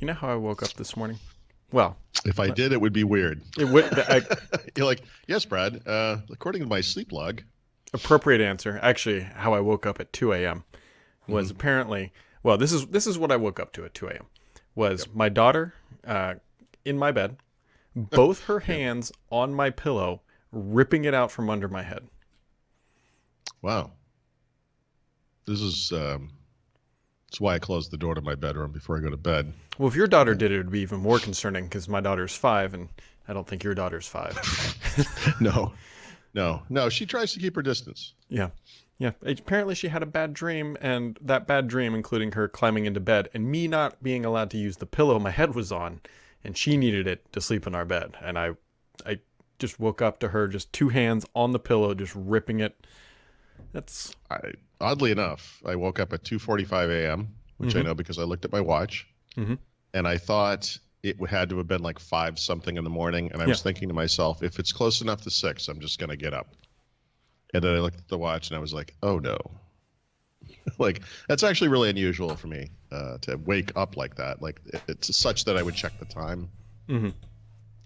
You know how I woke up this morning? Well, If I did, it would be weird. it would. You're like, yes, Brad. According to my sleep log. Appropriate answer. Actually, how I woke up at 2 a.m. was apparently. Well, this is what I woke up to at 2 a.m. Was my daughter in my bed, both her hands on my pillow, ripping it out from under my head. Wow. This is that's why I close the door to my bedroom before I go to bed. Well, if your daughter did it, it would be even more concerning because my daughter's 5, and I don't think your daughter's 5. No. She tries to keep her distance. Yeah. Apparently she had a bad dream, and that bad dream, including her climbing into bed and me not being allowed to use the pillow my head was on, and she needed it to sleep in our bed. And I just woke up to her, just 2 hands on the pillow, just ripping it. Oddly enough, I woke up at 2:45 a.m., which I know because I looked at my watch, and I thought it had to have been like 5 something in the morning. And I was thinking to myself, if it's close enough to 6, I'm just going to get up. And then I looked at the watch and I was like, oh no. Like, that's actually really unusual for me to wake up like that. Like, it's such that I would check the time.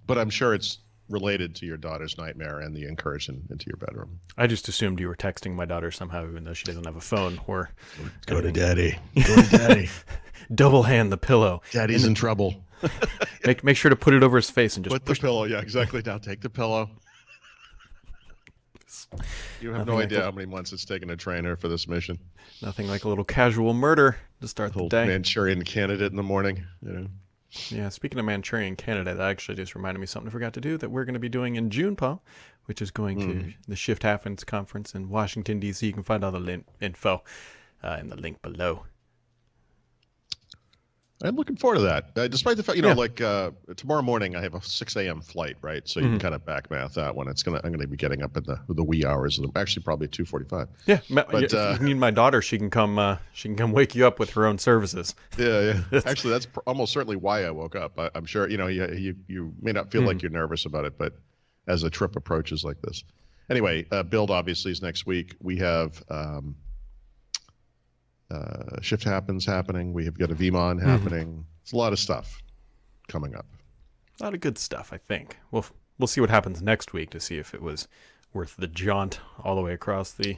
But I'm sure it's related to your daughter's nightmare and the incursion into your bedroom. I just assumed you were texting my daughter somehow, even though she doesn't have a phone. Or go to daddy. Go to daddy. Double hand the pillow. Daddy's in trouble. Make sure to put it over his face and just put the pillow. Yeah, exactly. Now take the pillow. You have no idea how many months it's taken to train her for this mission. Nothing like a little casual murder to start the day. Manchurian Candidate in the morning, Yeah, speaking of Manchurian Candidate, that actually just reminded me of something I forgot to do that we're going to be doing in June, Paul, which is going to the Shift Happens conference in Washington, D.C. You can find all the info in the link below. I'm looking forward to that. Despite the fact, like tomorrow morning I have a 6 a.m. flight, right? So you can kind of back math that one. I'm going to be getting up in the wee hours. Actually, probably 2:45. Yeah, but if you need my daughter, she can come wake you up with her own services. Yeah. Actually, that's almost certainly why I woke up. I'm sure you may not feel like you're nervous about it, but as a trip approaches like this, anyway, Build obviously is next week. We have. Shift Happens happening. We have got a VMON happening. It's a lot of stuff coming up. A lot of good stuff, I think. We'll see what happens next week to see if it was worth the jaunt all the way across the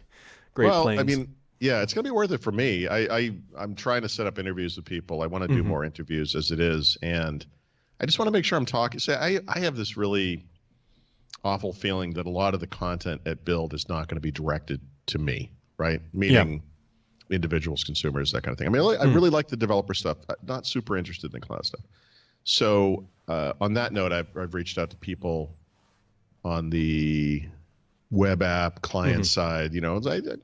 Great Plains. I mean, yeah, it's going to be worth it for me. I'm trying to set up interviews with people. I want to do more interviews as it is, and I just want to make sure I'm talking. Say, I have this really awful feeling that a lot of the content at Build is not going to be directed to me, right? Meaning individuals, consumers, that kind of thing. I mean, I really like the developer stuff. I'm not super interested in the cloud stuff. So on that note, I've reached out to people on the web app client side.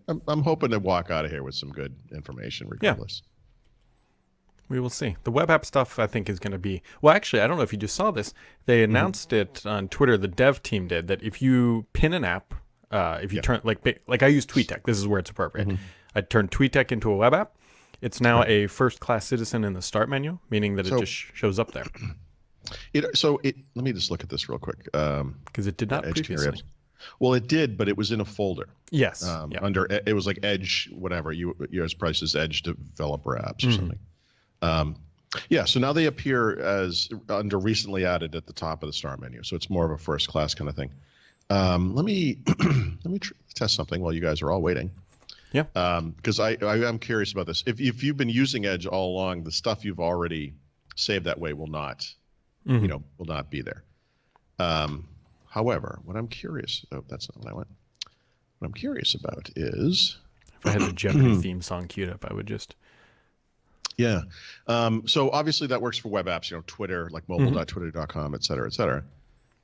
I'm hoping to walk out of here with some good information regardless. We will see. The web app stuff, I think, is going to be... Well, actually, I don't know if you just saw this. They announced it on Twitter, the dev team did, that if you pin an app, if you turn... Like I use TweetDeck. This is where it's appropriate. I turned TweetDeck into a web app. It's now a first-class citizen in the start menu, meaning that it just shows up there. Let me just look at this real quick. Because it did not previously. Well, it did, but it was in a folder. Yes. Under it was like Edge, whatever. Yours price is Edge Developer Apps or something. So now they appear as under recently added at the top of the start menu. So it's more of a first-class kind of thing. Let me test something while you guys are all waiting. Yeah. Because I'm curious about this. If you've been using Edge all along, the stuff you've already saved that way will not, will not be there. However, what I'm curious, that's not what I want. What I'm curious about is, if I had the Jeopardy theme song queued up, I would just. Yeah. So obviously that works for web apps. Twitter, like mobile.twitter.com, et cetera, et cetera.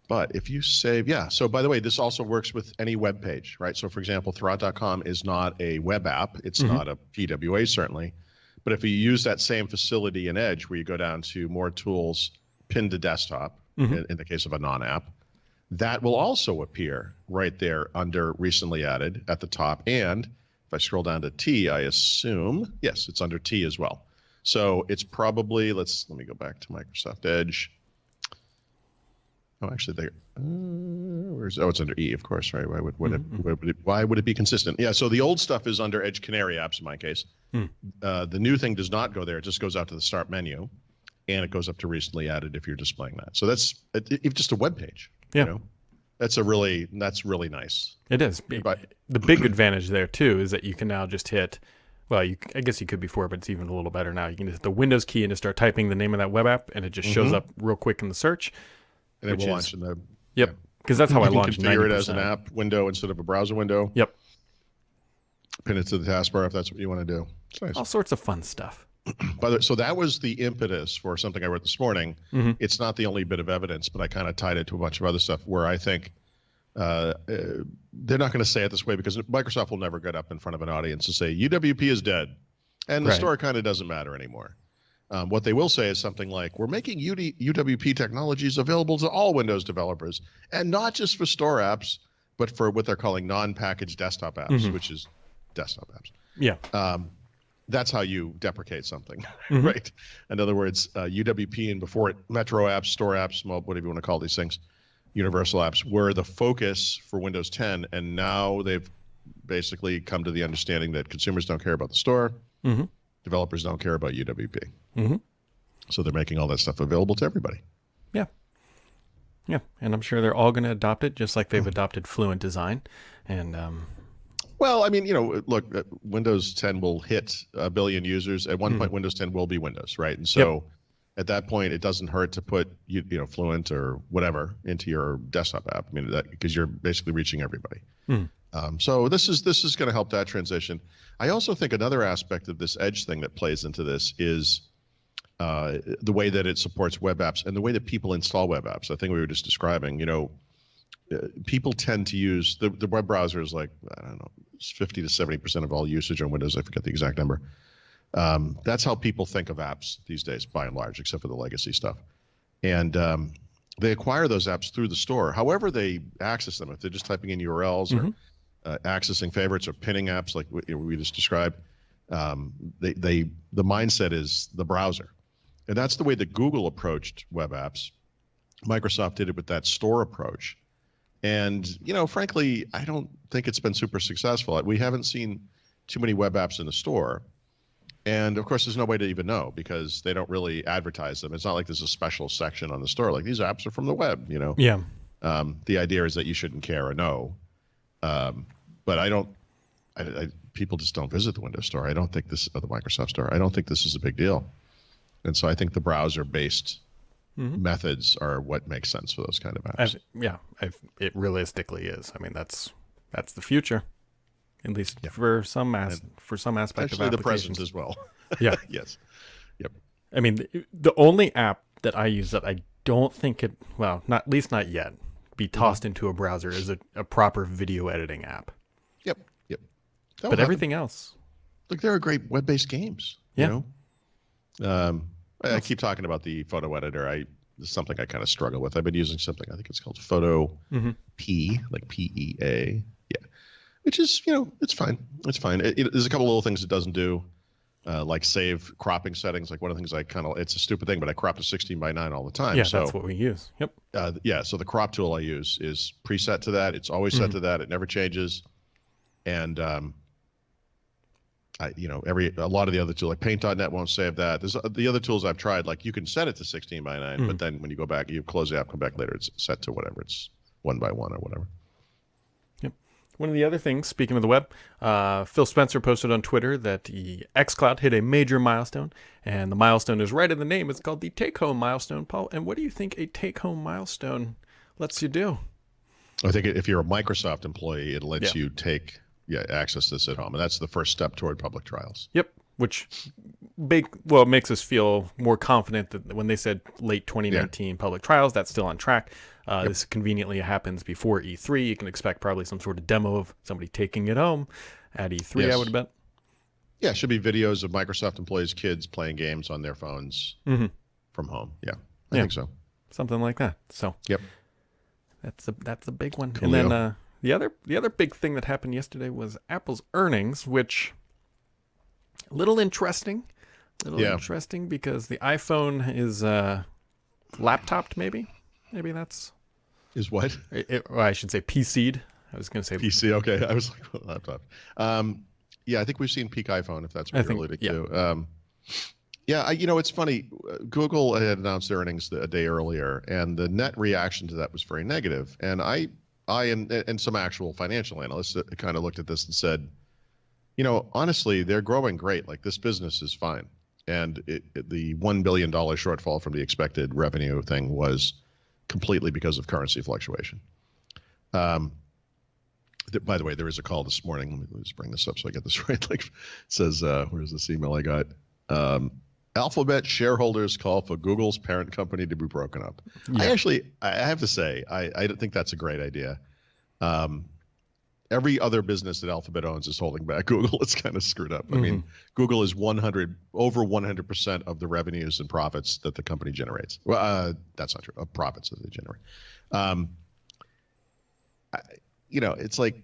But if you save, so by the way, this also works with any web page, right? So for example, Thurrott.com is not a web app. It's not a PWA, certainly. But if you use that same facility in Edge, where you go down to more tools, pin to desktop, in the case of a non-app, that will also appear right there under recently added at the top. And if I scroll down to T, I assume, yes, it's under T as well. So it's probably, let me go back to Microsoft Edge. Oh, actually, it's under E, of course, right? Why would it be consistent? Yeah, so the old stuff is under Edge Canary apps in my case. The new thing does not go there; it just goes out to the start menu. and it goes up to recently added if you're displaying that. So that's if just a web page. Yeah. You know? That's really nice. It is. The big advantage there too is that you can now just hit. Well, I guess you could before, but it's even a little better now. You can just hit the Windows key and just start typing the name of that web app, and it just shows up real quick in the search. And it will launch in the. Yep. Because that's how I you can launched. configure 90%. it as an app window instead of a browser window. Yep. Pin it to the taskbar if that's what you want to do. It's nice. All sorts of fun stuff. So that was the impetus for something I wrote this morning. Mm-hmm. It's not the only bit of evidence, but I kind of tied it to a bunch of other stuff where I think they're not going to say it this way because Microsoft will never get up in front of an audience and say UWP is dead, and the store kind of doesn't matter anymore. What they will say is something like, we're making UWP technologies available to all Windows developers, and not just for store apps, but for what they're calling non-packaged desktop apps, which is desktop apps. Yeah. That's how you deprecate something, right? In other words, UWP and before it, Metro apps, store apps, whatever you want to call these things, universal apps, were the focus for Windows 10, and now they've basically come to the understanding that consumers don't care about the store, developers don't care about UWP. So they're making all that stuff available to everybody. Yeah. Yeah, and I'm sure they're all going to adopt it, just like they've adopted Fluent Design, and well, I mean, look, Windows 10 will hit 1 billion users. At one point, Windows 10 will be Windows, right? And so at that point, it doesn't hurt to put, Fluent or whatever into your desktop app. I mean, because you're basically reaching everybody. So this is going to help that transition. I also think another aspect of this Edge thing that plays into this is the way that it supports web apps and the way that people install web apps. I think we were just describing, people tend to use the web browser is like, I don't know, 50 to 70% of all usage on Windows. I forget the exact number. That's how people think of apps these days, by and large, except for the legacy stuff. And they acquire those apps through the store. However they access them, if they're just typing in URLs or accessing favorites or pinning apps like we just described, the mindset is the browser. And that's the way that Google approached web apps. Microsoft did it with that store approach. And, frankly, I don't think it's been super successful. We haven't seen too many web apps in the store. And, of course, there's no way to even know because they don't really advertise them. It's not like there's a special section on the store. Like, these apps are from the web, Yeah. The idea is that you shouldn't care or know. But people just don't visit the Windows Store. I don't think the Microsoft Store. I don't think this is a big deal. And so I think the browser-based methods are what makes sense for those kind of apps. It realistically is. I mean, that's the future, at least for some aspect of applications. The present as well. Yeah. Yes. Yep. I mean, the only app that I use that I don't think at least not yet, be tossed into a browser is a proper video editing app. Yep. But everything else, look, there are great web-based games. Yeah. I keep talking about the photo editor. It's something I kind of struggle with. I've been using something, I think it's called Photo P, like PEA. Yeah. Which is, it's fine. It's fine. There's a couple little things it doesn't do, like save cropping settings. Like one of the things it's a stupid thing, but I crop to 16:9 all the time. Yeah, so, that's what we use. Yep. So the crop tool I use is preset to that. It's always set to that. It never changes. And, a lot of the other tools like paint.net won't save that. There's the other tools I've tried, like you can set it to 16:9, but then when you go back, you close the app, come back later, it's set to whatever. It's 1:1 or whatever. Yep. One of the other things, speaking of the web, Phil Spencer posted on Twitter that the xCloud hit a major milestone, and the milestone is right in the name. It's called the take-home milestone, Paul. And what do you think a take-home milestone lets you do? I think if you're a Microsoft employee, it lets you access this at home. And that's the first step toward public trials. Yep. Which it makes us feel more confident that when they said late 2019 public trials, that's still on track. This conveniently happens before E3. You can expect probably some sort of demo of somebody taking it home at E3, I would bet. Yeah, it should be videos of Microsoft employees' kids playing games on their phones from home. Yeah, I think so. Something like that. So yep, that's a big one. Coolio. And then the other big thing that happened yesterday was Apple's earnings, which a little interesting because the iPhone is laptopped. Maybe that's is what I should say PC'd. I was going to say PC. Okay, I was like laptop. I think we've seen peak iPhone if that's what you're alluding to. Yeah, it's funny. Google had announced their earnings a day earlier, and the net reaction to that was very negative. And and some actual financial analysts kind of looked at this and said, honestly, they're growing great. Like this business is fine. And the $1 billion shortfall from the expected revenue thing was completely because of currency fluctuation. By the way, there is a call this morning. Let me just bring this up so I get this right. Like it says, where's this email I got? Alphabet shareholders call for Google's parent company to be broken up. Yeah. I have to say, I don't think that's a great idea. Every other business that Alphabet owns is holding back Google. It's kind of screwed up. I mean, Google is over 100% of the revenues and profits that the company generates. Well, that's not true. Of profits that they generate. It's like,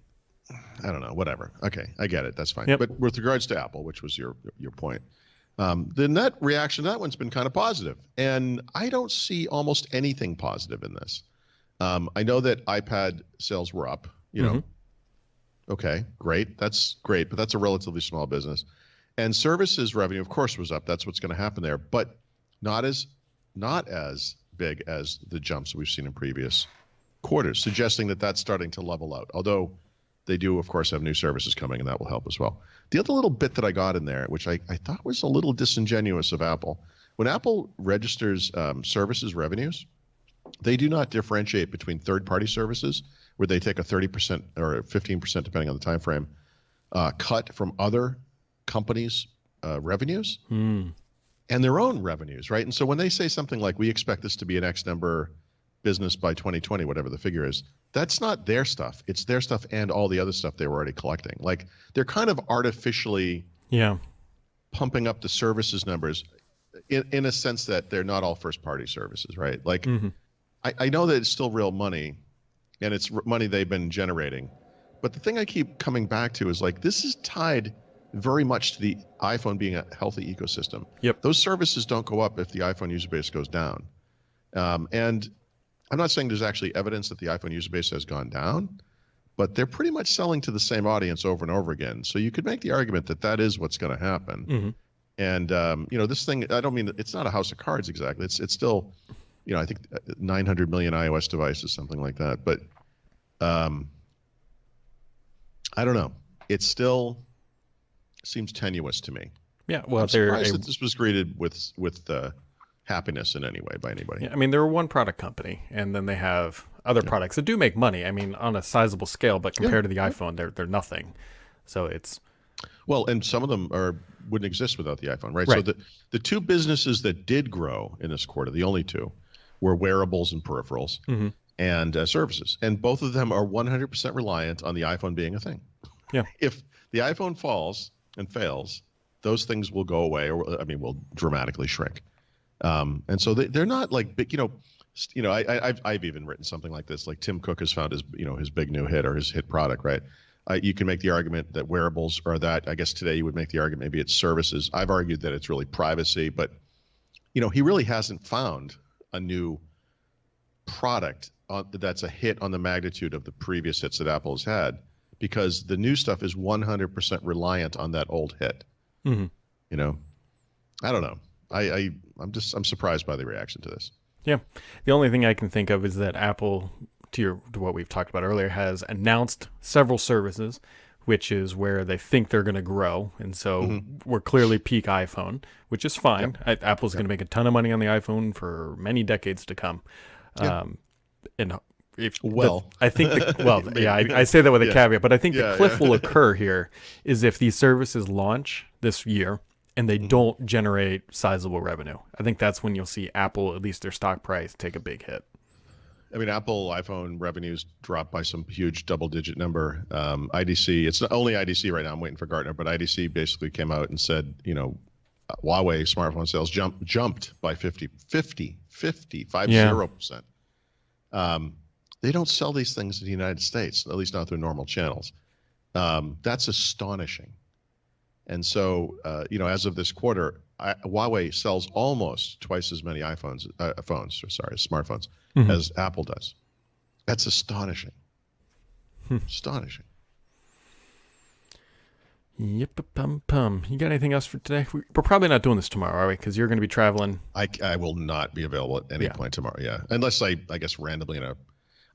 I don't know, whatever. Okay, I get it. That's fine. Yep. But with regards to Apple, which was your point, the net reaction to that one's been kind of positive. And I don't see almost anything positive in this. I know that iPad sales were up, Okay, great. That's great, but that's a relatively small business. And services revenue, of course, was up. That's what's going to happen there, but not as big as the jumps we've seen in previous quarters, suggesting that that's starting to level out. Although they do, of course, have new services coming, and that will help as well. The other little bit that I got in there, which I thought was a little disingenuous of Apple, when Apple registers services revenues, they do not differentiate between third-party services, where they take a 30% or 15%, depending on the time frame, cut from other companies' revenues and their own revenues, right? And so when they say something like, we expect this to be an X number business by 2020, whatever the figure is, that's not their stuff. It's their stuff and all the other stuff they were already collecting. Like they're kind of artificially pumping up the services numbers in a sense that they're not all first-party services, right? Like I know that it's still real money, and it's money they've been generating. But the thing I keep coming back to is like, this is tied very much to the iPhone being a healthy ecosystem. Yep. Those services don't go up if the iPhone user base goes down. And I'm not saying there's actually evidence that the iPhone user base has gone down, but they're pretty much selling to the same audience over and over again. So you could make the argument that that is what's going to happen. And, this thing, I don't mean, it's not a house of cards exactly. It's still, I think 900 million iOS devices, something like that. But I don't know. It still seems tenuous to me. Yeah, well, I'm surprised that this was greeted with happiness in any way by anybody. Yeah, I mean, they're a one-product company, and then they have other products that do make money. I mean, on a sizable scale, but compared to the iPhone, they're nothing. So it's and some of them wouldn't exist without the iPhone, right? So the two businesses that did grow in this quarter, the only two, were wearables and peripherals and services. And both of them are 100% reliant on the iPhone being a thing. Yeah. If the iPhone falls and fails, those things will go away, or will dramatically shrink. And so they're not like big, I've even written something like this, like Tim Cook has found his big new hit or his hit product, right? You can make the argument that wearables are that. I guess today you would make the argument maybe it's services. I've argued that it's really privacy, but he really hasn't found a new product that's a hit on the magnitude of the previous hits that Apple has had, because the new stuff is 100% reliant on that old hit. I don't know. I'm surprised by the reaction to this. Yeah. The only thing I can think of is that Apple, to what we've talked about earlier, has announced several services, which is where they think they're going to grow. And so we're clearly peak iPhone, which is fine. Yep. Apple's going to make a ton of money on the iPhone for many decades to come. And I think, I say that with a caveat, but I think the cliff will occur here is if these services launch this year and they don't generate sizable revenue. I think that's when you'll see Apple, at least their stock price, take a big hit. I mean, Apple iPhone revenues dropped by some huge double-digit number. IDC, it's not only IDC right now. I'm waiting for Gartner, but IDC basically came out and said, Huawei smartphone sales jumped by 50%. They don't sell these things in the United States, at least not through normal channels. That's astonishing. And so, as of this quarter, Huawei sells almost twice as many smartphones as Apple does. That's astonishing. Astonishing. Yep, pum. You got anything else for today? We're probably not doing this tomorrow, are we? Because you're going to be traveling. I will not be available at any point tomorrow. Yeah, unless I guess randomly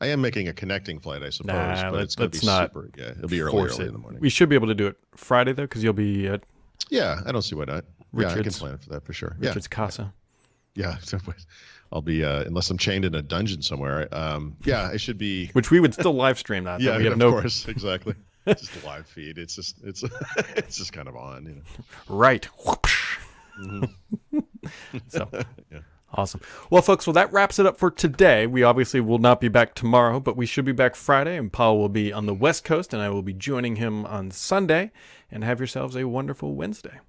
I am making a connecting flight, I suppose, but it's going to be super. Yeah, it'll be early in the morning. We should be able to do it Friday though, because you'll be at. Yeah, I don't see why not. Richard's, I can plan for that for sure. Richard's casa. Yeah, I'll be unless I'm chained in a dungeon somewhere. Yeah, it should be. Which we would still live stream that. Yeah, of course, exactly. Just a live feed. It's just kind of on, you know. Right. Mm-hmm. So yeah. Awesome. Well, folks, that wraps it up for today. We obviously will not be back tomorrow, but we should be back Friday, and Paul will be on the West Coast, and I will be joining him on Sunday. And have yourselves a wonderful Wednesday.